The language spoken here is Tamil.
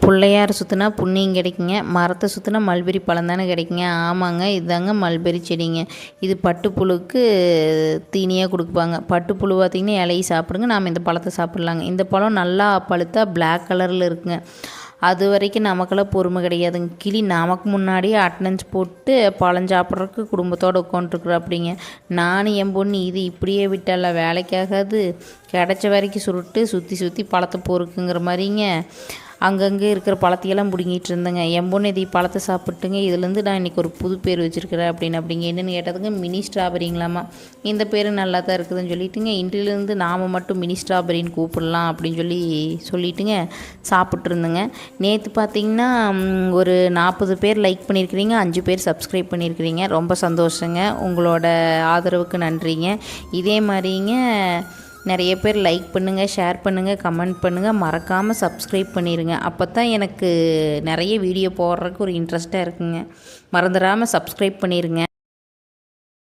பிள்ளையார சுற்றினா புண்ணியம் கிடைக்குங்க, மரத்தை சுற்றினா மல்பெரி பழம் தானே கிடைக்குங்க. ஆமாங்க, இதுதாங்க மல்பெரி செடிங்க. இது பட்டுப்புழுக்கு தீனியாக கொடுப்பாங்க. பட்டுப்புழு பார்த்திங்கன்னா இலையை சாப்பிடுங்க, நாம் இந்த பழத்தை சாப்பிட்லாங்க. இந்த பழம் நல்லா பழுத்தா பிளாக் கலரில் இருக்குங்க. அது வரைக்கும் நமக்கெல்லாம் பொறுமை கிடையாதுங்க. கிளி நமக்கு முன்னாடியே அட்டனன்ஸ் போட்டு பழம் சாப்பிட்றதுக்கு குடும்பத்தோடு உட்காந்துருக்குற அப்படிங்க. நானும் என் பொண்ணு இது இப்படியே விட்டால வேலைக்காகாது, கிடச்ச வரைக்கும் சுருட்டு சுற்றி சுற்றி பழத்தை பொறுக்குங்கிற மாதிரிங்க அங்கங்கே இருக்கிற பழத்தையெல்லாம் பிடுங்கிட்டு இருந்தேங்க. என் பொண்ணு இதை பழத்தை சாப்பிட்டுங்க, இதுலேருந்து நான் இன்றைக்கி ஒரு புது பேர் வச்சுருக்கிறேன் அப்படிங்க. என்னென்னு கேட்டதுங்க, மினி ஸ்ட்ராபெரிங்களாமா. இந்த பேர் நல்லா தான் இருக்குதுன்னு சொல்லிட்டுங்க, இன்றிலிருந்து நாம் மட்டும் மினி ஸ்ட்ராபெரின்னு கூப்பிடலாம் அப்படின்னு சொல்லிட்டுங்க சாப்பிட்டு இருந்தேங்க. நேற்று பார்த்திங்கன்னா ஒரு 40 பேர் லைக் பண்ணியிருக்கிறீங்க, 5 பேர் சப்ஸ்கிரைப் பண்ணியிருக்கிறீங்க. ரொம்ப சந்தோஷங்க, உங்களோட ஆதரவுக்கு நன்றிங்க. இதே மாதிரிங்க நிறைய பேர் லைக் பண்ணுங்கள், ஷேர் பண்ணுங்கள், கமெண்ட் பண்ணுங்கள், மறக்காமல் சப்ஸ்கிரைப் பண்ணிடுங்க. அப்போ தான் எனக்கு நிறைய வீடியோ போடுறதுக்கு ஒரு இன்ட்ரெஸ்ட்டாக இருக்குங்க. மறந்துடாமல் சப்ஸ்கிரைப் பண்ணிடுங்க.